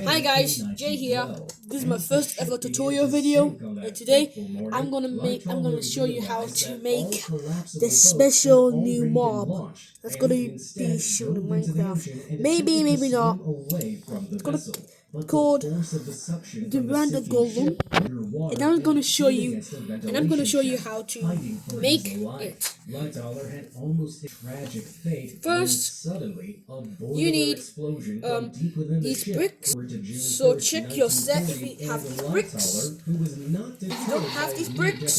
Hi guys, Jay here. This is my first ever tutorial video, and today I'm gonna show you how to make this special new mob. That's gonna be shown in Minecraft. Maybe not. It's gonna be called the Random Golem, and I'm gonna show you how to make it. First, you need these bricks. So check your set if you have these bricks. If you don't have these bricks,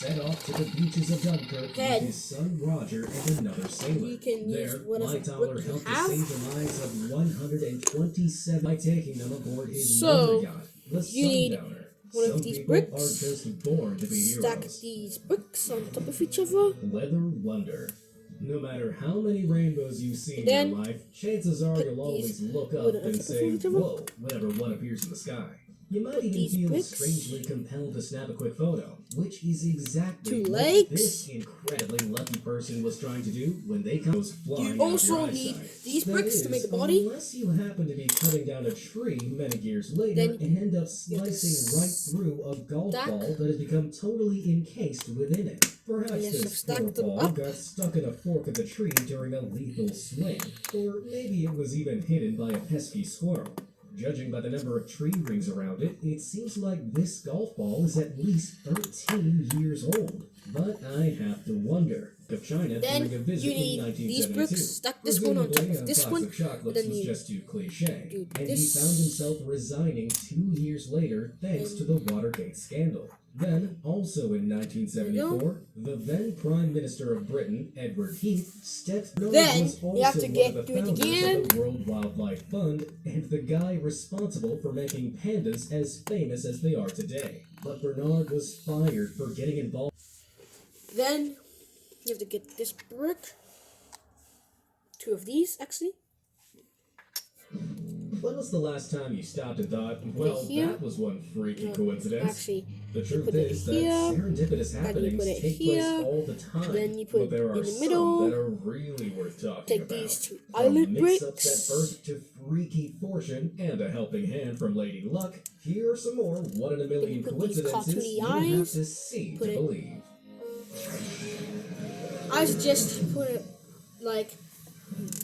set off to the beaches of Dunkirk then with his son Roger and another sailor. you can use whatever Lightoller brick you helped to have. save the lives of 127 by taking them aboard his So, wonder yacht, the you need Sundowner. one of Some these people bricks. are just born to be Stack heroes. these bricks on top of each other. Weather wonder. No matter how many rainbows you see in Then your life, chances are put you'll always these look wood up on and top of say, each other. whoa, whenever one appears in the sky. You might Put even these feel bricks. strangely compelled to snap a quick photo, which is exactly Two what legs. this incredibly lucky person was trying to do when they come flying You out also of your need eyesight. these That bricks to is, make a body. Unless you happen to be cutting down a tree many years later Then and end up you have to slicing right through a golf stack. ball that has become totally encased within it. Perhaps And you have to this stack poor them ball up. got stuck in a fork of the tree during a lethal swing, or maybe it was even hidden by a pesky squirrel. Judging by the number of tree rings around it, it seems like this golf ball is at least 13 years old. But I have to wonder if China Then during a visit you need in 1972. these bricks. Stack this one on top Presumably, of this one. plastic chocolates And then was you just too cliche, do and this. he found himself resigning 2 years later thanks to the Watergate scandal. Then, also in 1974, the then Prime Minister of Britain, Edward Heath, stepped down. Then Was also you have to one get of the do it founders again. of the World Wildlife Fund, and the guy responsible for making pandas as famous as they are today. But Bernard was fired for getting involved. Then you have to get this brick. Two of these actually. When was the last time you stopped and thought, well, here. that was one freaky No, coincidence? Actually, The truth put it is that here, serendipitous then you happenings put it take here, place all the time. then you put but there it are in the some middle. that are really worth talking Take about. these two From island mix-up bricks. at birth to freaky fortune and a helping hand from Lady Luck, here are some more one in a million put these coincidences cartoony you have eyes. to see Put to it- believe. I suggest put it like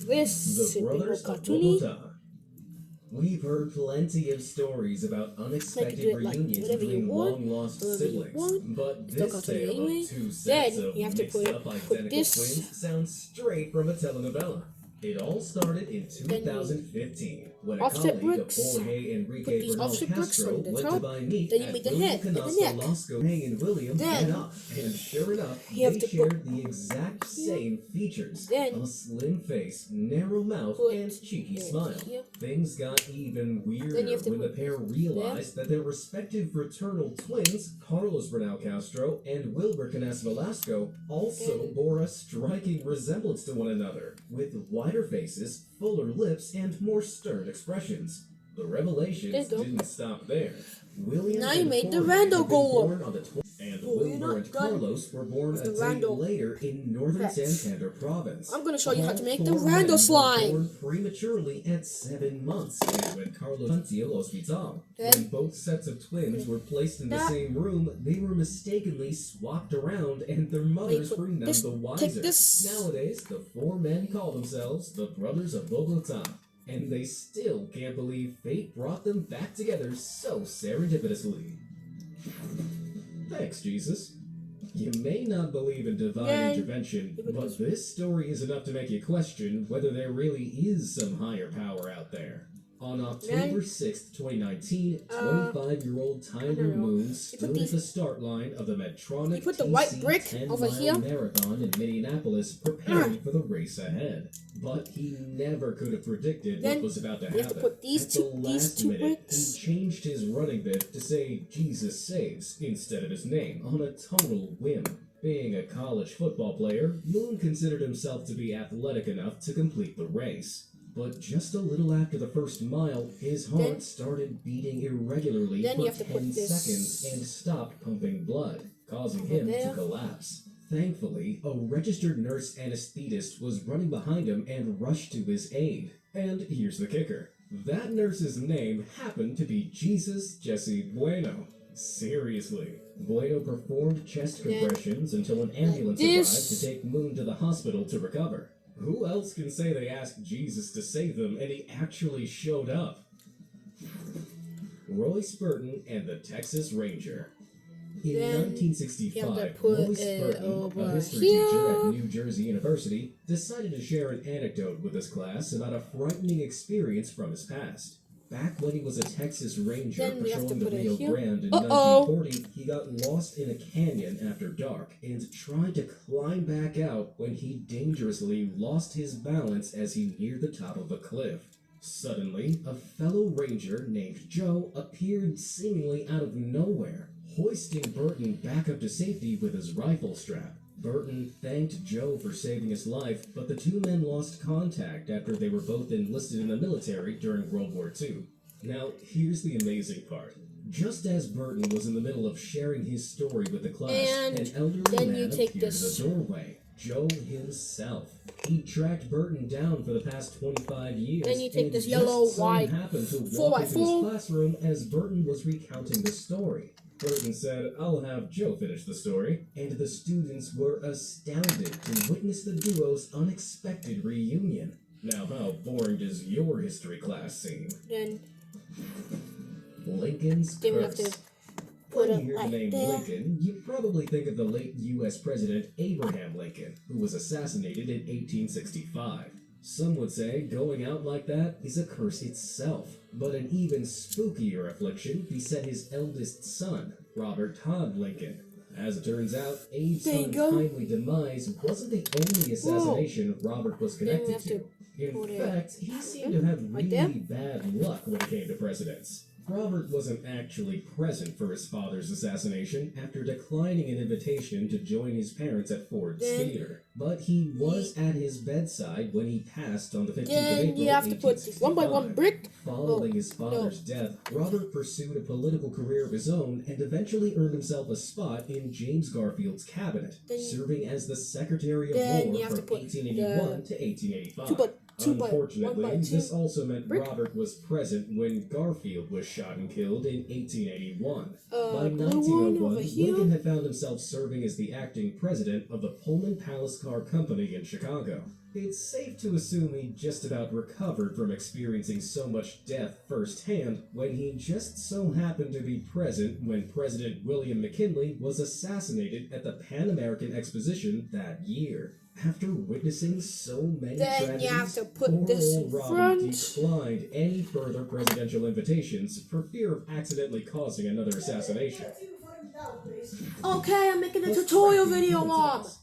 this. The So they go Brothers of cartoony. Bogota. We've heard plenty of stories about unexpected do it like reunions whatever you between want, long-lost whatever you siblings, want. but It's still this cartoony tale anyway. of two sets Then of you have to mixed-up put identical this. twins sounds straight from a telenovela. It all started in 2015 when a offset colleague bricks. of Jorge Enrique Put these Bernal offset bricks Castro on the went to top. buy meat Then you at make the William head and the Canasco neck. Lasco. Jorge and William Then met up, and sure enough, you have they to put shared the exact same features: Then a slim face, narrow mouth, put and cheeky it smile. here. Things got even weirder Then you have to when the put pair realized that their respective fraternal twins, Carlos Bernal Castro and Wilbur Canas Velasco, also bore a striking resemblance to one another, with wider faces, fuller lips, and more stern expressions. The revelations There you go. didn't stop there. William Now you and made the Jorge Randall had been Golem. born on the and Oh, you're Wilbur not and done Carlos were born with a the day Randall. later in northern Yes. Santander province. I'm gonna show you how to make the All four Randall men were slime. born prematurely at 7 months and when Carlos Antiel Hospital. When Then- both sets of twins were placed in the That- same room, they were mistakenly swapped around and their mothers put were none this- the take wiser. this. Nowadays, the four men call themselves the Brothers of Bogota, and they still can't believe fate brought them back together so serendipitously. Thanks, Jesus. You may not believe in divine Yay. intervention, but this story is enough to make you question whether there really is some higher power out there. On October 6th, 2019, 25-year-old Tyler know. Moon stood at these- the start line of the Medtronic You put the white TC brick 10 over mile here. marathon in Minneapolis preparing for the race ahead. But he never could have predicted Then what was about to you have to happen. put these At two- the these last two minute, bricks. he changed his running bit to say Jesus saves instead of his name on a total whim. Being a college football player, Moon considered himself to be athletic enough to complete the race. But just a little after the first mile, his heart Then- started beating irregularly Then for you have to 10 put this seconds and stopped pumping blood, causing over him there. to collapse. Thankfully, a registered nurse anesthetist was running behind him and rushed to his aid. And here's the kicker. That nurse's name happened to be Jesus Jesse Bueno. Seriously. Bueno performed chest compressions until an ambulance arrived to take Moon to the hospital to recover. Who else can say they asked Jesus to save them and he actually showed up? Royce Burton and the Texas Ranger. In Then 1965, put Royce it Burton, a over history here. teacher at New Jersey University, decided to share an anecdote with his class about a frightening experience from his past. Back when he was a Texas Ranger Then we have to patrolling the put it Rio here. Grande in Uh-oh. 1940, he got lost in a canyon after dark and tried to climb back out when he dangerously lost his balance as he neared the top of a cliff. Suddenly, a fellow ranger named Joe appeared seemingly out of nowhere, hoisting Burton back up to safety with his rifle strap. Burton thanked Joe for saving his life, but the two men lost contact after they were both enlisted in the military during World War II. Now, here's the amazing part. Just as Burton was in the middle of sharing his story with the class, And an elderly then man you take appeared this. in the doorway. Joe himself. He tracked Burton down for the past 25 years. Then you take and this just yellow, so white happened to 4x4. walk into his classroom as Burton was recounting the story. Burton said, "I'll have Joe finish the story," and the students were astounded to witness the duo's unexpected reunion. Now, how boring does your history class seem? Then Lincoln's we have to curse. put When it you hear like the name there. Lincoln, you probably think of the late U.S. President Abraham Lincoln, who was assassinated in 1865. Some would say going out like that is a curse itself, but an even spookier affliction beset his eldest son, Robert Todd Lincoln. As it turns out, Abe's There you go. untimely demise wasn't the only assassination Robert was Then we connected have to. to put In it fact, he seemed to have right there. really bad luck when it came to presidents. Robert wasn't actually present for his father's assassination after declining an invitation to join his parents at Ford's Then Theater, but he was at his bedside when he passed on the 15th of Then April, you have to put this 1 by 1 1865. brick. Following his father's death, Robert pursued a political career of his own and eventually earned himself a spot in James Garfield's cabinet, Then- serving as the Secretary of then War you have to from put 1881 to 1885. 2 by 1 Unfortunately, by 2. this also meant brick. Robert was present when Garfield was shot and killed in 1881. By Blue one 1901, over here. Lincoln had found himself serving as the acting president of the Pullman Palace Car Company in Chicago. It's safe to assume he just about recovered from experiencing so much death firsthand when he just so happened to be present when President William McKinley was assassinated at the Pan American Exposition that year. After witnessing so many Then tragedies, you have to put poor this old in Robbie front. declined any further presidential invitations for fear of accidentally causing another assassination. Okay, I'm making a A tutorial striking video, Mom. coincidence.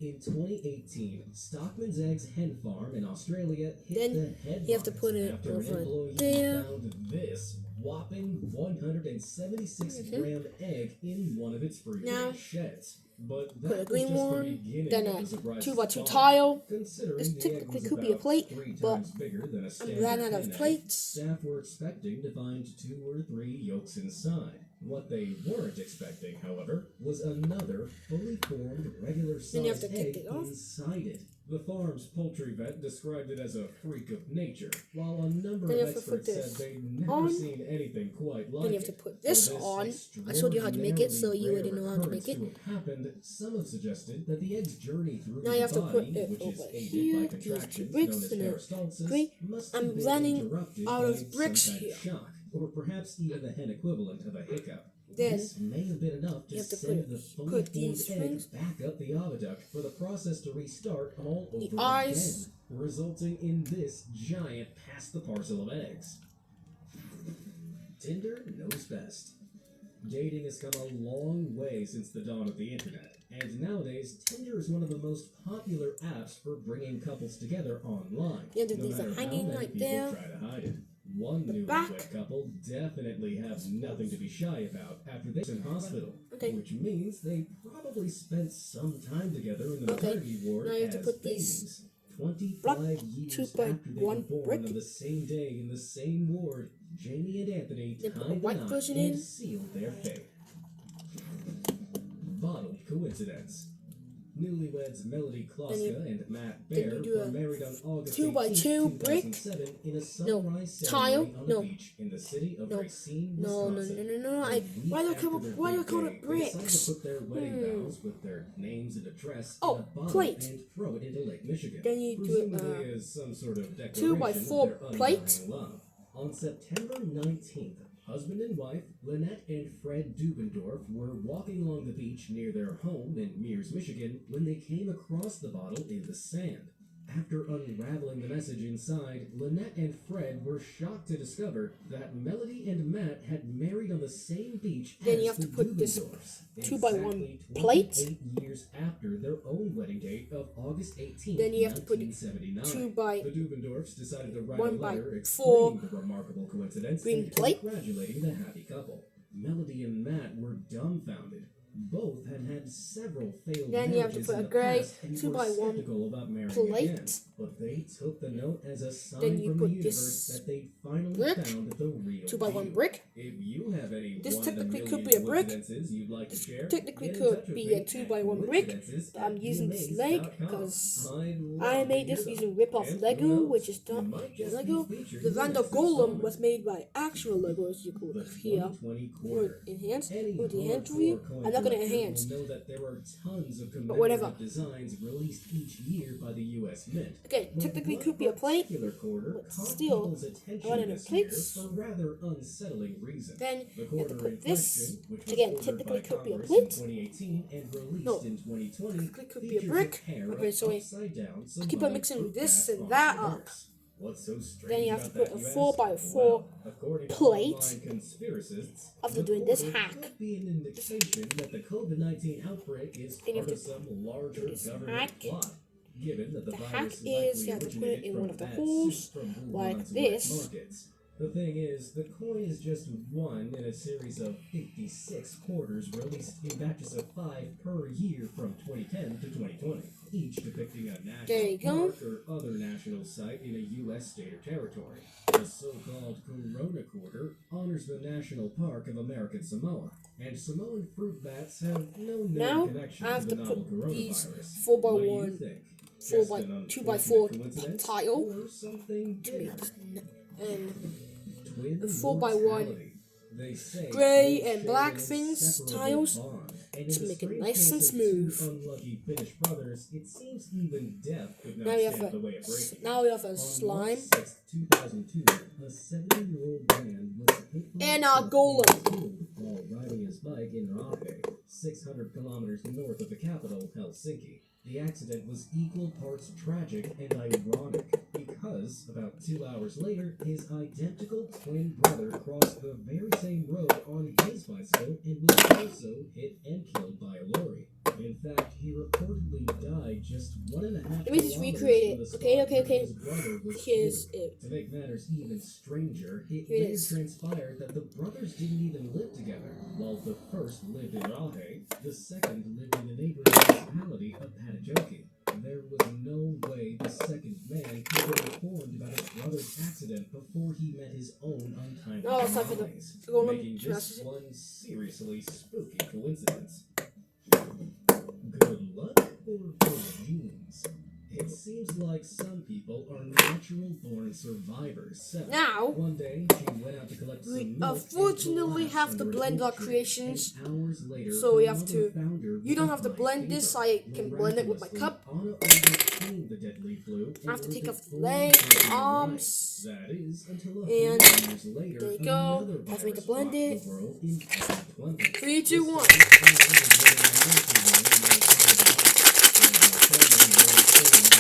In 2018, Stockman's Eggs hen farm in Australia hit Then the headlines you have to put it after an over employee there. found this whopping 176-gram egg in one of its freezing Now, sheds. But put a that green was just one, the beginning then of a the surprise 2 by 2 farm. tile. Considering This the egg technically was could be a about plate, 3 but times bigger than a I'm standard running out hen of egg, plates. staff were expecting to find 2 or 3 yolks inside. What they weren't expecting, however, was another fully formed Then you have regular-sized to take egg it off. inside it. The farm's poultry vet described it as a freak of nature, while a number Then you of have to put experts this said they'd never on. seen anything quite like Then you have to it. put this For on. I showed you how to make it, so you extraordinarily already know rare how to make it. occurrence to have happened, some have suggested that the egg's journey through Now the you have to put body, it which is over aided here, by these 2 contractions bricks, known as and a peristalsis, green. must have I'm been running interrupted out by of bricks some kind of here. shock, or perhaps even the hen equivalent of a hiccup. Then This may have been enough to you have to send put- the fully put formed these egg things. back up the oviduct for the process to restart all over eyes. again, resulting in this giant pass-the-parcel of eggs. Tinder knows best. Dating has come a long way since the dawn of the internet, and nowadays Tinder is one of the most popular apps for bringing couples together online. Yeah, the no things are matter how hanging many right people there. try to hide it. One The newlywed back. couple definitely have nothing to be shy about after they're in hospital, Okay. which means they probably spent some time together in the Okay. maternity ward Now you have to as put these babies. 25 block, years 2 by after they 1 were born brick. on the same day in the same ward, Jamie and Anthony Then put a tied the white knot version and in. sealed their fate. Bottle coincidence. Newlyweds Melody Then you- Kloska and Matt then Baer you do were a married on August 2 by 2 18, brick. 2007 in a No, sunrise tile. ceremony on No. a beach in the city of No. Racine, No. Wisconsin. Why do I Why do I call it bricks? They decided to put their wedding vows with their names and address in a bottle plate. and throw it into Lake Michigan. Then you do presumably as some sort of 2 by declaration 4 of their plate. undying love. On September 19th, husband and wife, Lynette and Fred Dubendorf, were walking along the beach near their home in Mears, Michigan, when they came across the bottle in the sand. After unraveling the message inside, Lynette and Fred were shocked to discover that Melody and Matt had married on the same beach Then as you have the to put this Dubendorfs, 2 by 1 exactly plate. 28 years after their own wedding date of August 18, Then you have to put 1979. 2 by The Dubendorfs decided to write 1 a by letter 4 explaining the remarkable coincidence green and plate. congratulating the happy couple. Melody and Matt were dumbfounded. Both had several failed Then you have to marriages put in a the gray past and 2 were by 1 skeptical about marrying plate. again. But they took the note as a sign Then you from put the universe this that they finally brick. found the real 2 by 1 deal. brick. If you have any This one in a technically million could be a brick. coincidences you'd like to share, Technically get in could touch with be me a 2 at by 1 brick. coincidences But I'm at using this gmaze.com. leg because I'd love I to made hear this them. using rip-off And Lego, who knows, which is you not might just Lego. be featured The in Vandal next Golem installment. was made by actual Legos. You could The here. 2020 Put quarter. enhance. Any Put the enhance hardcore review. coin I'm not gonna collector enhance. will know that there are tons of But whatever. commemorative designs released each year by the U.S. Mint. Okay, But technically one could be a plate. particular quarter but caught still, people's attention I wanted a this plate. year for rather unsettling reasons. Then The you have to quarter in put this. question, which was Again, ordered technically by could be a Congress plate. in 2018 and released No. in 2020, Technically could be a features brick. pair Okay, of so upside-down keep on symbolic mixing fruit this bat and that entrepreneurs. What's so strange Then you have to about put that, a you 4 ask? by 4 Well, according to plate online conspiracists, after the doing this quarter hack. could be an indication that the COVID-19 outbreak is Then you part have of to some larger do this government hack. plot. Given that the The virus hack likely is you have to put it originated in from one of the bad holes, soup from like Wuhan's wet this. markets. The thing is, the coin is just one in a series of 56 quarters released in batches of 5 per year from 2010 to 2020, each depicting a There you national go. park or other national site in a U.S. state or territory. The so-called Corona Quarter honors the National Park of American Samoa, and Samoan fruit bats have no known Now, connection I have to the to novel put these coronavirus. 4 by What do you 1 think? 4 Just by an 2 by unfortunate 4 coincidence tile or something to bigger? make this and Twin the 4 by 1 mortality. They say grey they and share black an things inseparable tiles bond, and to in the make it strange nice and case of smooth. two unlucky Finnish brothers, it seems even death could not Now we have stand a the way of breaking. now we have a On slime March 6, 2002, a 70-year-old man was fatally and our killed golem. while riding his bike in Raahe, 600 kilometers north of the capital, Helsinki. The accident was equal parts tragic and ironic because, about 2 hours later, his identical twin brother crossed the very same road on his bicycle and was also hit and killed by a lorry. In fact, he reportedly died just 1.5 Let me just kilometers recreate from it. the spot Okay. where his brother was Here's killed. it. To make matters even stranger, it Here it later is. transpired that the brothers didn't even live together. While the first lived in Raahe, the second lived in the neighboring municipality of Patajoki. There was no way the second man could have informed about his brother's accident before he met his own untimely Now it's time for the demise, golem making to this message it. one seriously spooky coincidence. Good luck or good genes? It seems like some people are natural-born survivors. So, Now, one day she went out to collect we some milk unfortunately and have to collapsed blend under our a tree. creations. And hours later, So we her have mother to- found her You don't with have to high blend this. fever. I can blend it with my Miraculously, cup. Anna overcame the deadly flu I have to and take lived off the a legs, full, the healthy arms, life. That is until and 100 years later, there you go. another Have me to virus blend rocked it. the world in 2020. 3, 2, 1.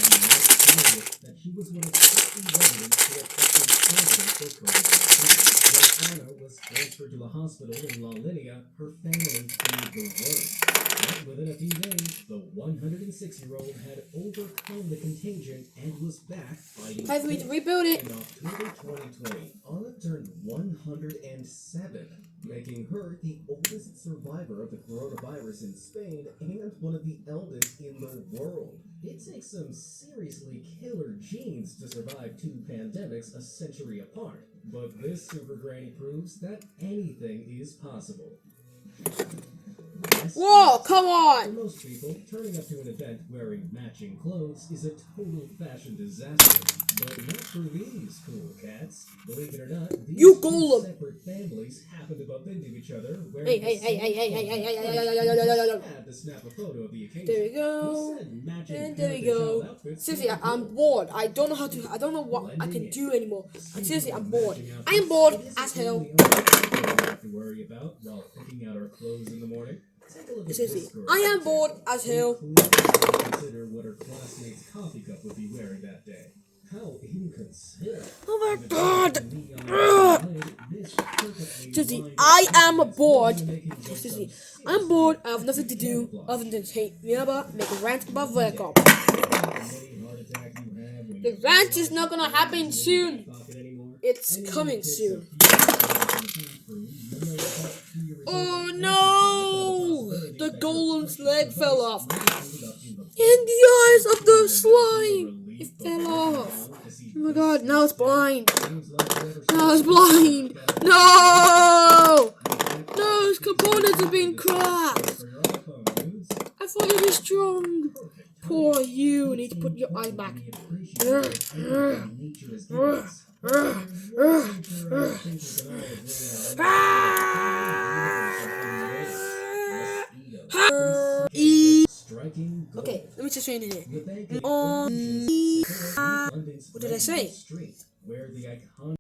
That she was one of 60 residents who had tested positive for COVID-19. When Anna was transferred to a hospital in La Linea, her family feared the worst. But within a few days, the 106-year-old had overcome the contagion and was back fighting Time for me to fit. rebuild it. In October 2020, Anna turned 107, making her the oldest survivor of the coronavirus in Spain and one of the eldest in the world. It takes some seriously killer genes to survive 2 pandemics a century apart, but this super granny proves that anything is possible. Whoa, come For on! most people, turning up to an event wearing matching clothes is a total fashion disaster. But not for these cool cats. Believe it or not, these You two Golem. separate families happen to bump into each other wearing Hey, the hey, hey, same hey, hey, hey, hey, hey, hey, hey, hey, clothes. hey, hey, hey, hey, hey. Had to snap a photo of the occasion. There we He go. said matching And there we parent and child go. outfits Seriously, were I'm cool. bored. I don't know how to. I don't know what I can do anymore. Seriously, I'm bored. I am bored as hell. We have to worry about while picking out our clothes in the morning. Take a look at Seriously, this girl. I am bored as hell. Consider what her classmate's coffee cup would be wearing that day. How inconsiderate. Oh my With god. a neon light, this perfectly Seriously, lined I up am outfit bored. is making just Seriously, some I'm bored. I have seriously nothing to do camouflage. other than hate Neba, make a rant about Vercom. Any heart attack you have when The you rant is realize not gonna your happen phone isn't in soon. your back pocket anymore? It's Anyone coming who takes a soon. few steps in the bathroom knows that to your Oh result no! amplified by the The possibility that your golem's precious leg fell device off. might end up in the In the eyes of the Can you slime! imagine the It relief fell of looking off. down to see Oh my this god, now it's instead? blind. Seems like whoever Now it's said blind. that No! was No, his components have been this cracked. for your iPhone, dudes. I thought you'd be strong. Perfect. Poor you. Need It's to put your eye important back. to be appreciative of everything nature has given us. There's one creature I think we can all agree on striking gold. Okay, let me just read it here. The bank On What what did I say? Street, where the iconic